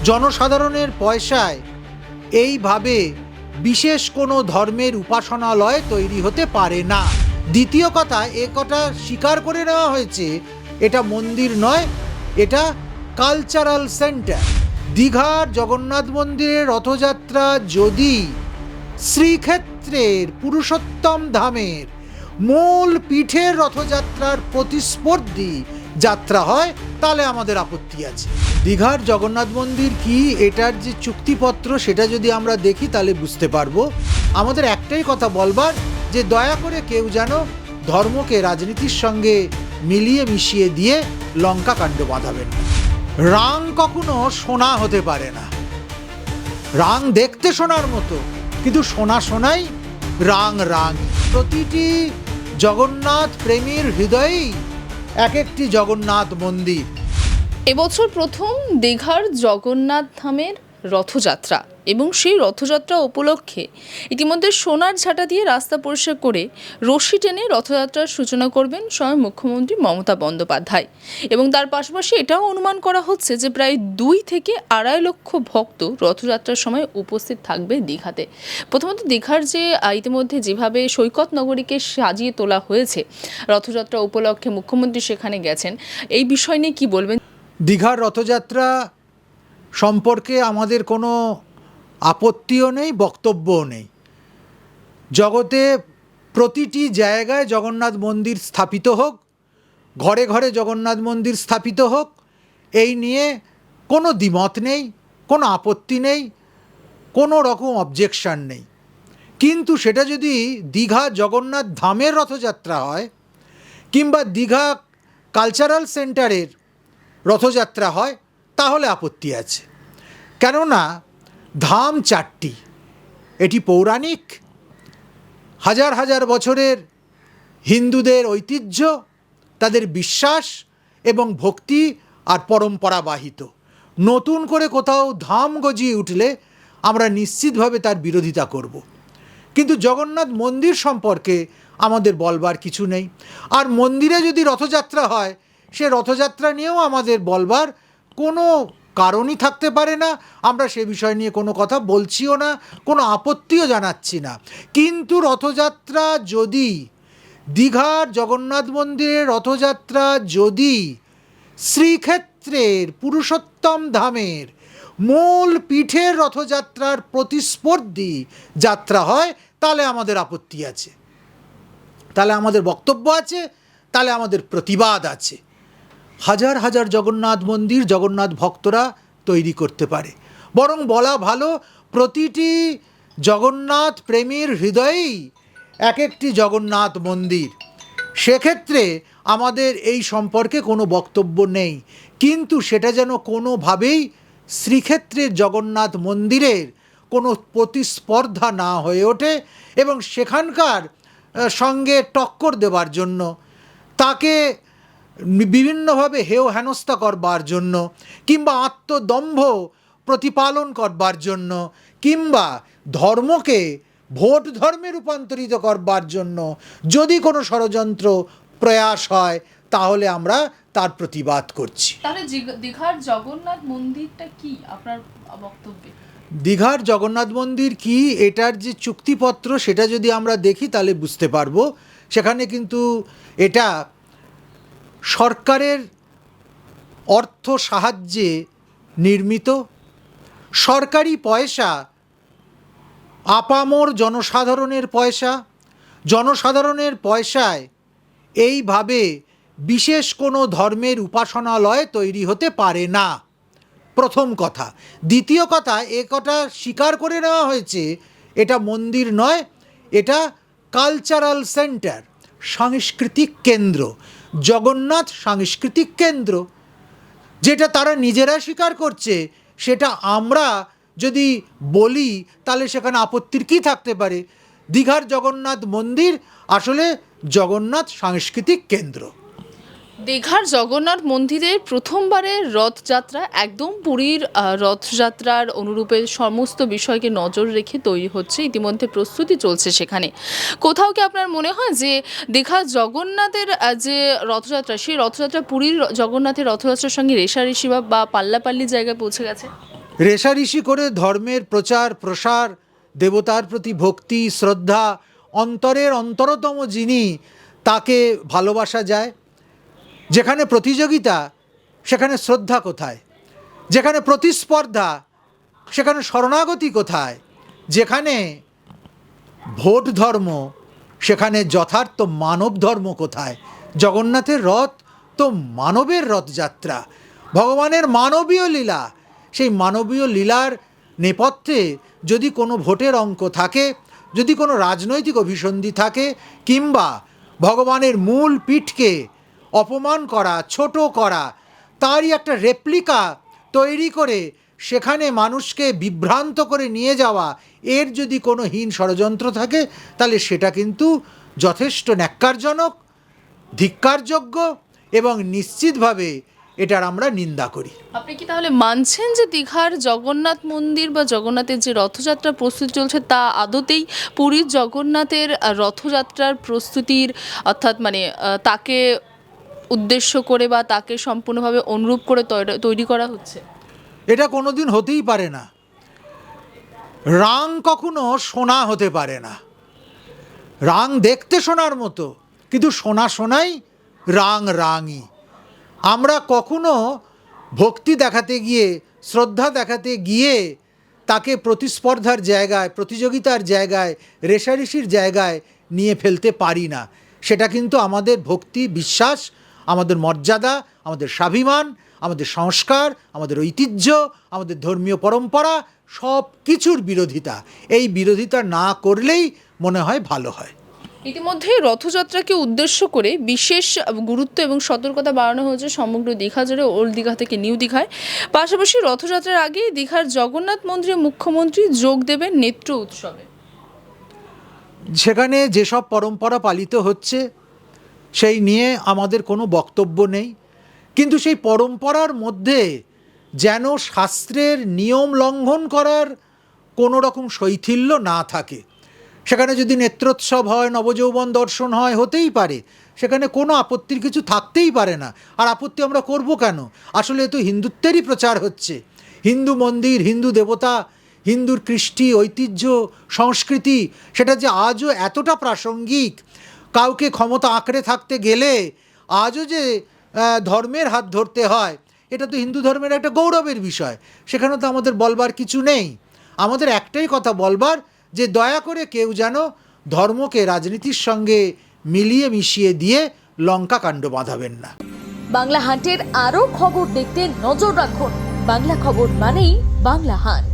জনসাধারণের পয়সায় এইভাবে বিশেষ কোনো ধর্মের উপাসনালয় তৈরি হতে পারে না। দ্বিতীয় কথা, এ কথা স্বীকার করে নেওয়া হয়েছে এটা মন্দির নয়, এটা কালচারাল সেন্টার। দীঘার জগন্নাথ মন্দিরের রথযাত্রা যদি শ্রীক্ষেত্রের পুরুষোত্তম ধামের মূল পীঠের রথযাত্রার প্রতিস্পর্ধী যাত্রা হয় তাহলে আমাদের আপত্তি আছে। দীঘার জগন্নাথ মন্দির কি, এটার যে চুক্তিপত্র সেটা যদি আমরা দেখি তাহলে বুঝতে পারবো। আমাদের একটাই কথা বলবার, যে দয়া করে কেউ যেন ধর্মকে রাজনীতির সঙ্গে মিলিয়ে মিশিয়ে দিয়ে লঙ্কা কাণ্ড বাঁধাবেন না। রাং কখনো সোনা হতে পারে না। রাং দেখতে সোনার মতো, কিন্তু সোনা সোনাই, রাং রাং। প্রতিটি জগন্নাথ প্রেমীর হৃদয়েই এক একটি জগন্নাথ মন্দির। এবছর প্রথম দীঘার জগন্নাথ ধামের রথযাত্রা এবং সেই রথযাত্রা উপলক্ষে ইতিমধ্যে সোনার ঝাঁটা দিয়ে রাস্তা পরিষ্কার করে রশি টেনে রথযাত্রার সূচনা করবেন স্বয়ং মুখ্যমন্ত্রী মমতা বন্দ্যোপাধ্যায়। এবং তার পাশাপাশি এটাও অনুমান করা হচ্ছে যে প্রায় 2 থেকে 2.5 লক্ষ ভক্ত রথযাত্রার সময় উপস্থিত থাকবে দীঘাতে। প্রথমত দীঘার যে ইতিমধ্যে যেভাবে সৈকত নগরীকে সাজিয়ে তোলা হয়েছে রথযাত্রা উপলক্ষে, মুখ্যমন্ত্রী সেখানে গেছেন, এই বিষয় নিয়ে কি বলবেন? দীঘার রথযাত্রা সম্পর্কে আমাদের কোনো আপত্তিও নেই, বক্তব্যও নেই। জগতে প্রতিটি জায়গায় জগন্নাথ মন্দির স্থাপিত হোক, ঘরে ঘরে জগন্নাথ মন্দির স্থাপিত হোক, এই নিয়ে কোনো দ্বিমত নেই, কোনো আপত্তি নেই, কোনো রকম অবজেকশন নেই। কিন্তু সেটা যদি দীঘা জগন্নাথ ধামের রথযাত্রা হয় কিংবা দীঘা কালচারাল সেন্টারের রথযাত্রা হয় তাহলে আপত্তি আছে। কেননা ধাম 4টি, এটি পৌরাণিক, হাজার হাজার বছরের হিন্দুদের ঐতিহ্য, তাদের বিশ্বাস এবং ভক্তি আর পরম্পরা বাহিত। নতুন করে কোথাও ধাম গজিয়ে উঠলে আমরা নিশ্চিতভাবে তার বিরোধিতা করব। কিন্তু জগন্নাথ মন্দির সম্পর্কে আমাদের বলবার কিছু নেই। আর মন্দিরে যদি রথযাত্রা হয়, সে রথযাত্রা নিয়েও আমাদের বলবার কোনো কারণই থাকতে পারে না। আমরা সে বিষয় নিয়ে কোনো কথা বলছিও না, কোনো আপত্তিও জানাচ্ছি না। কিন্তু রথযাত্রা যদি দীঘার জগন্নাথ মন্দিরের রথযাত্রা যদি শ্রীক্ষেত্রের পুরুষোত্তম ধামের মূল পীঠের রথযাত্রার প্রতিস্পর্ধী যাত্রা হয় তাহলে আমাদের আপত্তি আছে, তাহলে আমাদের বক্তব্য আছে, তাহলে আমাদের প্রতিবাদ আছে। হাজার হাজার জগন্নাথ মন্দির জগন্নাথ ভক্তরা তৈরি করতে পারে। বরং বলা ভালো, প্রতিটি জগন্নাথ প্রেমীর হৃদয়েই এক একটি জগন্নাথ মন্দির। সেক্ষেত্রে আমাদের এই সম্পর্কে কোনো বক্তব্য নেই। কিন্তু সেটা যেন কোনোভাবেই শ্রীক্ষেত্রের জগন্নাথ মন্দিরের কোনো প্রতিস্পর্ধা না হয়ে ওঠে এবং সেখানকার সঙ্গে টক্কর দেবার জন্য, তাকে বিভিন্নভাবে হেয় হেনস্থা করবার জন্য কিংবা আত্মদম্ভ প্রতিপালন করবার জন্য কিংবা ধর্মকে ভোট ধর্মে রূপান্তরিত করবার জন্য যদি কোনো ষড়যন্ত্র প্রয়াস হয় তাহলে আমরা তার প্রতিবাদ করছি। তাহলে দীঘার জগন্নাথ মন্দিরটা কি আপনার বক্তব্যে? দীঘার জগন্নাথ মন্দির কি, এটার যে চুক্তিপত্র সেটা যদি আমরা দেখি তাহলে বুঝতে পারবো। সেখানে কিন্তু এটা সরকারের অর্থ সাহায্যে নির্মিত, সরকারি পয়সা, আপামর জনসাধারণের পয়সা। জনসাধারণের পয়সায় এইভাবে বিশেষ কোনো ধর্মের উপাসনালয় তৈরি হতে পারে না, প্রথম কথা। দ্বিতীয় কথা, এ কথা স্বীকার করে নেওয়া হয়েছে এটা মন্দির নয়, এটা কালচারাল সেন্টার, সাংস্কৃতিক কেন্দ্র, জগন্নাথ সাংস্কৃতিক কেন্দ্র। যেটা তারা নিজেরা স্বীকার করছে, সেটা আমরা যদি বলি তাহলে সেখানে আপত্তির কী থাকতে পারে? দীঘার জগন্নাথ মন্দির আসলে জগন্নাথ সাংস্কৃতিক কেন্দ্র। দীঘার জগন্নাথ মন্দিরের প্রথমবারের রথযাত্রা একদম পুরীর রথযাত্রার অনুরূপে সমস্ত বিষয়কে নজর রেখে তৈরি হচ্ছে, ইতিমধ্যে প্রস্তুতি চলছে সেখানে। কোথাও কি আপনার মনে হয় যে দীঘার জগন্নাথের যে রথযাত্রা, সেই রথযাত্রা পুরীর জগন্নাথের রথযাত্রার সঙ্গে রেষারেষি বা পাল্লাপাল্লি জায়গায় পৌঁছে গেছে? রেষারেষি করে ধর্মের প্রচার প্রসার, দেবতার প্রতি ভক্তি শ্রদ্ধা, অন্তরের অন্তরতম যিনি তাকে ভালোবাসা যায়। যেখানে প্রতিযোগিতা সেখানে শ্রদ্ধা কোথায়? যেখানে প্রতিস্পর্ধা সেখানে শরণাগতি কোথায়? যেখানে ভোট ধর্ম সেখানে যথার্থ মানব ধর্ম কোথায়? জগন্নাথের রথ তো মানবের রথযাত্রা, ভগবানের মানবীয় লীলা। সেই মানবীয় লীলার নেপথ্যে যদি কোনো ভোটের অঙ্ক থাকে, যদি কোনো রাজনৈতিক অভিসন্ধি থাকে, কিংবা ভগবানের মূল পীঠকে অপমান করা, ছোট করা, তারই একটা রেপ্লিকা তৈরি করে সেখানে মানুষকে বিভ্রান্ত করে নিয়ে যাওয়া, এর যদি কোনো হীন ষড়যন্ত্র থাকে, তাহলে সেটা কিন্তু যথেষ্ট ন্যাক্কারজনক, ধিক্কারযোগ্য এবং নিশ্চিতভাবে এটার আমরা নিন্দা করি। আপনি কি তাহলে মানছেন যে দীঘার জগন্নাথ মন্দির বা জগন্নাথের যে রথযাত্রা প্রস্তুতি চলছে তা আদতেই পুরীর জগন্নাথের রথযাত্রার প্রস্তুতির, অর্থাৎ মানে তাকে উদ্দেশ্য করে বা তাকে সম্পূর্ণভাবে অনুরূপ করে তৈরি করা হচ্ছে? এটা কোনোদিন হতেই পারে না। রাং কখনো সোনা হতে পারে না। রাং দেখতে সোনার মতো, কিন্তু সোনা সোনাই, রাং রাঙই। আমরা কখনো ভক্তি দেখাতে গিয়ে, শ্রদ্ধা দেখাতে গিয়ে তাকে প্রতিস্পর্ধার জায়গায়, প্রতিযোগিতার জায়গায়, রেষারেষির জায়গায় নিয়ে ফেলতে পারি না। সেটা কিন্তু আমাদের ভক্তি, বিশ্বাস, আমাদের মর্যাদা, আমাদের স্বাভিমান, আমাদের সংস্কার, আমাদের ঐতিহ্য, আমাদের ধর্মীয় পরম্পরা, সব কিছুর বিরোধিতা। এই বিরোধিতা না করলেই মনে হয় ভালো হয়। ইতিমধ্যে রথযাত্রাকে উদ্দেশ্য করে বিশেষ গুরুত্ব এবং সতর্কতা বাড়ানো হয়েছে সমগ্র দীঘা জুড়ে, ওল্ড দীঘা থেকে নিউ দীঘায়। পাশাপাশি রথযাত্রার আগে দীঘার জগন্নাথ মন্দিরে মুখ্যমন্ত্রী যোগ দেবেন নেত্র উৎসবে। সেখানে যেসব পরম্পরা পালিত হচ্ছে সেই নিয়ে আমাদের কোনো বক্তব্য নেই, কিন্তু সেই পরম্পরার মধ্যে যেন শাস্ত্রের নিয়ম লঙ্ঘন করার কোনো রকম শৈথিল্য না থাকে। সেখানে যদি নেত্রোৎসব হয়, নবযৌবন দর্শন হয়, হতেই পারে, সেখানে কোনো আপত্তির কিছু থাকতেই পারে না। আর আপত্তি আমরা করব কেন? আসলে তো হিন্দুত্বেরই প্রচার হচ্ছে। হিন্দু মন্দির, হিন্দু দেবতা, হিন্দুর কৃষ্টি, ঐতিহ্য, সংস্কৃতি, সেটা যে আজও এতটা প্রাসঙ্গিক, কাউকে ক্ষমতা আঁকড়ে থাকতে গেলে আজও যে ধর্মের হাত ধরতে হয়, এটা তো হিন্দু ধর্মের একটা গৌরবের বিষয়। সেখানে তো আমাদের বলবার কিছু নেই। আমাদের একটাই কথা বলবার, যে দয়া করে কেউ যেন ধর্মকে রাজনীতির সঙ্গে মিলিয়ে মিশিয়ে দিয়ে লঙ্কা কাণ্ড বাঁধাবেন না। বাংলা হাটের আরও খবর দেখতে নজর রাখুন। বাংলা খবর মানেই বাংলা হাট।